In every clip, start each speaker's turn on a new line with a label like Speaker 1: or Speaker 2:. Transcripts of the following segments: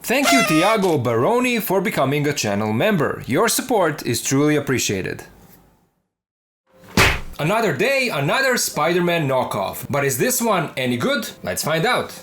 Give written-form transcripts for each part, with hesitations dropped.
Speaker 1: Thank you Tiago Baroni for becoming a channel member. Your support is truly appreciated. Another day, another Spider-Man knockoff. But is this one any good? Let's find out.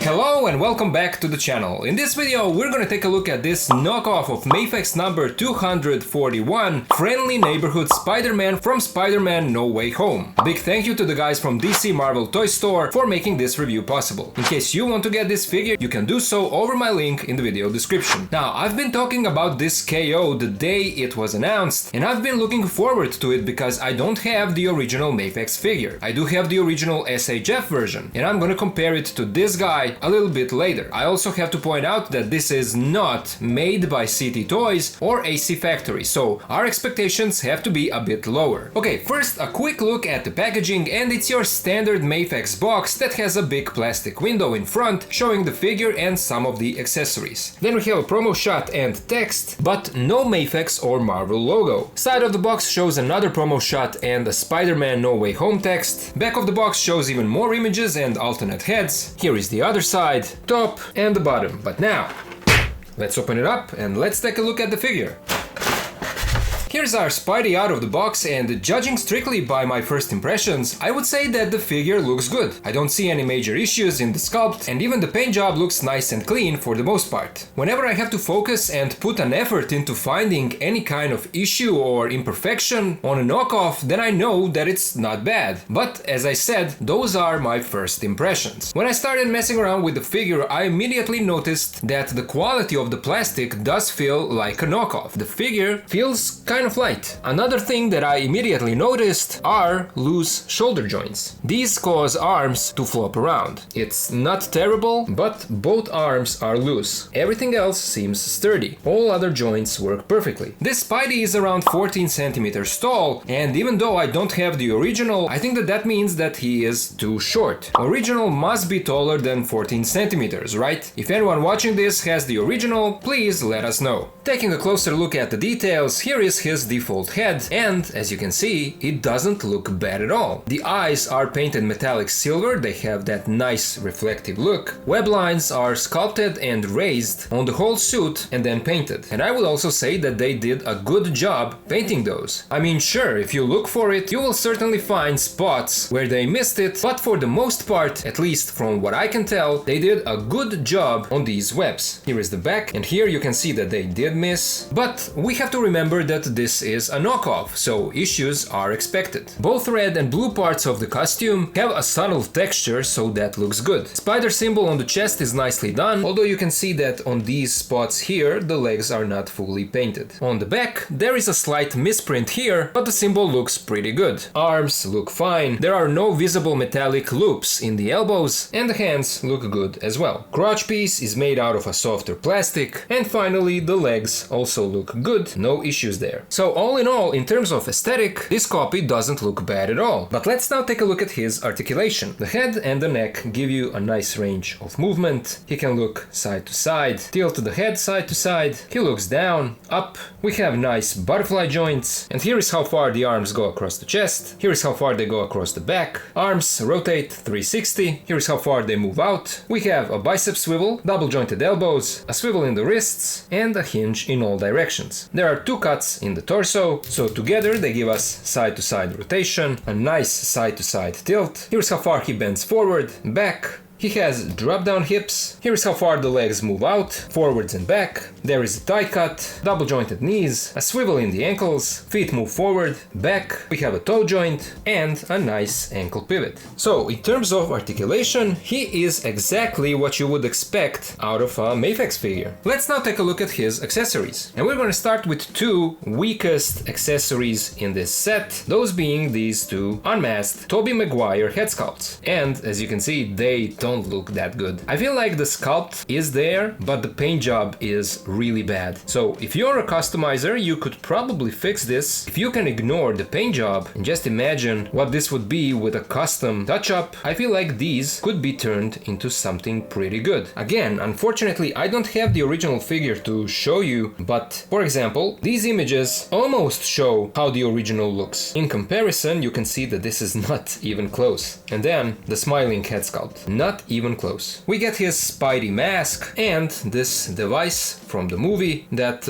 Speaker 1: Hello and welcome back to the channel. In this video we're gonna take a look at this knockoff of MAFEX number 241, Friendly Neighborhood Spider-Man from Spider-Man No Way Home. A big thank you to the guys from DC Marvel Toy Store for making this review possible. In case you want to get this figure, you can do so over my link in the video description. Now, I've been talking about this KO the day it was announced, and I've been looking forward to it because I don't have the original MAFEX figure. I do have the original SHF version, and I'm gonna compare it to this guy a little bit later. I also have to point out that this is not made by CT Toys or AC Factory, so our expectations have to be a bit lower. Okay, first a quick look at the packaging, and it's your standard MAFEX box that has a big plastic window in front showing the figure and some of the accessories. Then we have a promo shot and text, but no MAFEX or Marvel logo. Side of the box shows another promo shot and a Spider-Man No Way Home text. Back of the box shows even more images and alternate heads. Here is the other side, top and the bottom. But now, let's open it up and let's take a look at the figure. Here's our Spidey out of the box, and judging strictly by my first impressions, I would say that the figure looks good. I don't see any major issues in the sculpt, and even the paint job looks nice and clean for the most part. Whenever I have to focus and put an effort into finding any kind of issue or imperfection on a knockoff, then I know that it's not bad. But as I said, those are my first impressions. When I started messing around with the figure, I immediately noticed that the quality of the plastic does feel like a knockoff. The figure feels kind of light. Another thing that I immediately noticed are loose shoulder joints. These cause arms to flop around. It's not terrible, but both arms are loose. Everything else seems sturdy. All other joints work perfectly. This Spidey is around 14 centimeters tall, and even though I don't have the original, I think that means that he is too short. Original must be taller than 14 centimeters, right? If anyone watching this has the original, please let us know. Taking a closer look at the details, here is his default head, and as you can see, it doesn't look bad at all. The eyes are painted metallic silver, they have that nice reflective look. Web lines are sculpted and raised on the whole suit and then painted. And I would also say that they did a good job painting those. I mean, sure, if you look for it, you will certainly find spots where they missed it, but for the most part, at least from what I can tell, they did a good job on these webs. Here is the back, and here you can see that they did miss, but we have to remember that this is a knockoff, so issues are expected. Both red and blue parts of the costume have a subtle texture, so that looks good. Spider symbol on the chest is nicely done, although you can see that on these spots here the legs are not fully painted. On the back there is a slight misprint here, but the symbol looks pretty good. Arms look fine, there are no visible metallic loops in the elbows, and the hands look good as well. Crotch piece is made out of a softer plastic, and finally the legs also look good, no issues there. So all in all, in terms of aesthetic, this copy doesn't look bad at all. But let's now take a look at his articulation. The head and the neck give you a nice range of movement. He can look side to side, tilt the head side to side, he looks down, up. We have nice butterfly joints, and here is how far the arms go across the chest, here is how far they go across the back. Arms rotate 360, here is how far they move out. We have a bicep swivel, double jointed elbows, a swivel in the wrists, and a hinge in all directions. There are two cuts in the torso, so together they give us side-to-side rotation, a nice side-to-side tilt. Here's how far he bends forward, back. He has drop-down hips. Here's how far the legs move out, forwards and back. There is a tie cut, double jointed knees, a swivel in the ankles, feet move forward, back. We have a toe joint and a nice ankle pivot. So in terms of articulation, he is exactly what you would expect out of a MAFEX figure. Let's now take a look at his accessories. And we're going to start with two weakest accessories in this set, those being these two unmasked Tobey Maguire head sculpts. And as you can see, they don't look that good. I feel like the sculpt is there, but the paint job is really bad. So if you're a customizer, you could probably fix this if you can ignore the paint job and just imagine what this would be with a custom touch-up. I feel like these could be turned into something pretty good. Again, unfortunately, I don't have the original figure to show you, but for example, these images almost show how the original looks. In comparison, you can see that this is not even close. And then the smiling head sculpt. Not not even close. We get his Spidey mask and this device from the movie that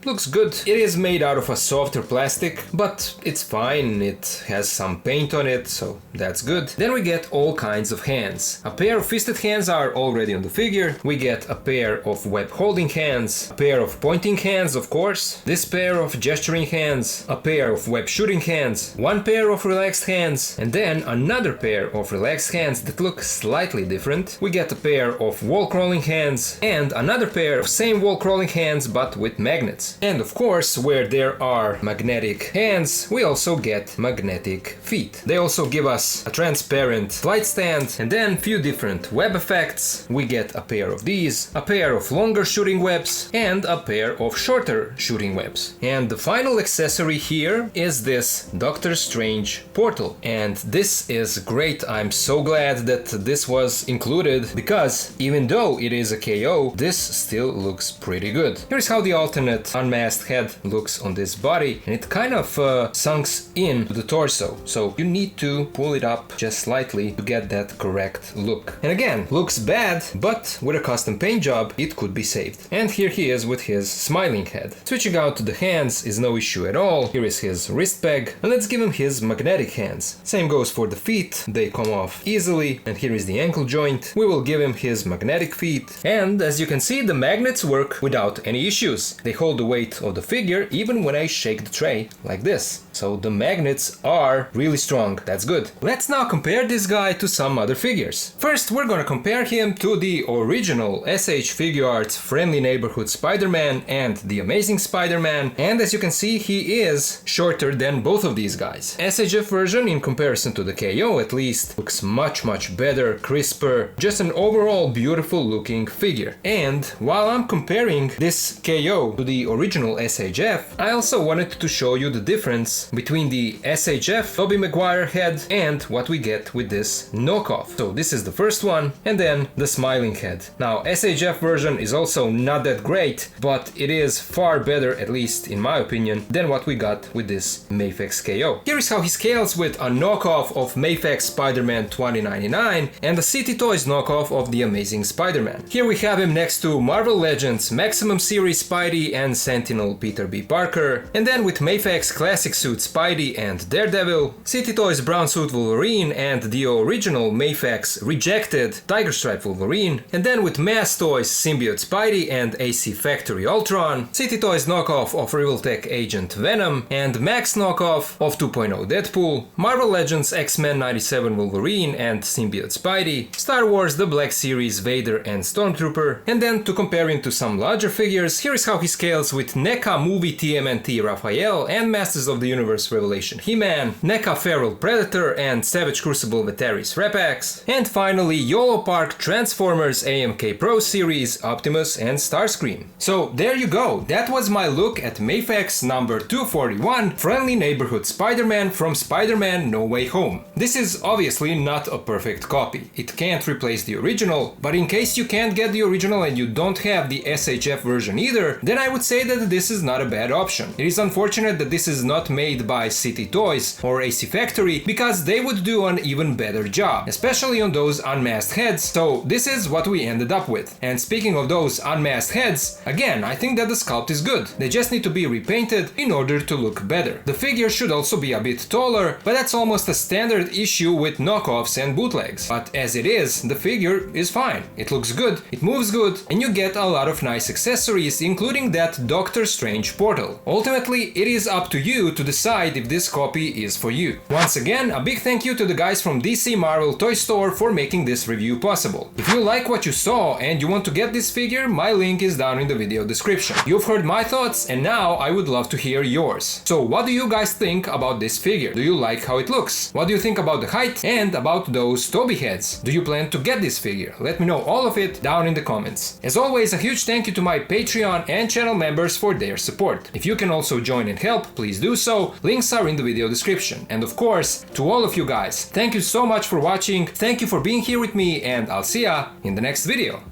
Speaker 1: looks good. It is made out of a softer plastic, but it's fine. It has some paint on it, so that's good. Then we get all kinds of hands. A pair of fisted hands are already on the figure. We get a pair of web holding hands, a pair of pointing hands, of course, this pair of gesturing hands, a pair of web shooting hands, one pair of relaxed hands, and then another pair of relaxed hands that look slightly different. We get a pair of wall crawling hands and another pair of same wall crawling hands but with magnets. And of course, where there are magnetic hands, we also get magnetic feet. They also give us a transparent light stand and then few different web effects. We get a pair of these, a pair of longer shooting webs and a pair of shorter shooting webs. And the final accessory here is this Doctor Strange portal. And this is great. I'm so glad that this was included because even though it is a KO, this still looks pretty good. Here's how the alternate unmasked head looks on this body, and it kind of sunks in to the torso, so you need to pull it up just slightly to get that correct look. And again, looks bad, but with a custom paint job it could be saved. And here he is with his smiling head. Switching out to the hands is no issue at all. Here is his wrist peg, and let's give him his magnetic hands. Same goes for the feet, they come off easily, and here is the ankle joint. We will give him his magnetic feet, and as you can see, the magnets work without any issues. They hold the weight of the figure even when I shake the tray like this. So the magnets are really strong, that's good. Let's now compare this guy to some other figures. First, we're gonna compare him to the original SH Figuarts Friendly Neighborhood Spider-Man and the Amazing Spider-Man, and as you can see, he is shorter than both of these guys. SHF version, in comparison to the KO at least, looks much better, crisper, just an overall beautiful looking figure. And while I'm comparing this KO to the original SHF, I also wanted to show you the difference between the SHF Tobey Maguire head and what we get with this knockoff. So this is the first one, and then the smiling head. Now SHF version is also not that great, but it is far better, at least in my opinion, than what we got with this MAFEX KO. Here is how he scales with a knockoff of MAFEX Spider-Man 2099 and a City Toys knockoff of the Amazing Spider-Man. Here we have him next to Marvel Legends Maximum Series Spidey and Sentinel Peter B. Parker, and then with MAFEX Classic Suit Spidey and Daredevil, City Toys Brown Suit Wolverine and the original MAFEX Rejected Tiger Stripe Wolverine, and then with Mass Toys Symbiote Spidey and AC Factory Ultron, City Toys knockoff of Revoltech Agent Venom and Max knockoff of 2.0 Deadpool, Marvel Legends X-Men 97 Wolverine and Symbiote Spidey, Star Wars The Black Series Vader and Stormtrooper, and then to compare him to some larger figures, here is how he scales with NECA Movie TMNT Raphael and Masters of the Universe Revelation He-Man, NECA Feral Predator and Savage Crucible Vetaris Repax, and finally YOLO Park Transformers AMK Pro Series Optimus and Starscream. So there you go, that was my look at MAFEX number 241 Friendly Neighborhood Spider-Man from Spider-Man No Way Home. This is obviously not a perfect copy. It can't replace the original, but in case you can't get the original and you don't have the SHF version either, then I would say that this is not a bad option. It is unfortunate that this is not made by City Toys or AC Factory, because they would do an even better job, especially on those unmasked heads, so this is what we ended up with. And speaking of those unmasked heads, again, I think that the sculpt is good. They just need to be repainted in order to look better. The figure should also be a bit taller, but that's almost a standard issue with knockoffs and bootlegs. But as it is, the figure is fine. It looks good, it moves good, and you get a lot of nice accessories, including that Doctor Strange portal. Ultimately, it is up to you to decide if this copy is for you. Once again, a big thank you to the guys from DC Marvel Toy Store for making this review possible. If you like what you saw and you want to get this figure, my link is down in the video description. You've heard my thoughts, and now I would love to hear yours. So what do you guys think about this figure? Do you like how it looks? What do you think about the height and about those Toby heads? Do you plan to get this figure? Let me know all of it down in the comments. As always, a huge thank you to my Patreon and channel members for their support. If you can also join and help, please do so. Links are in the video description. And of course, to all of you guys, thank you so much for watching, thank you for being here with me, and I'll see ya in the next video.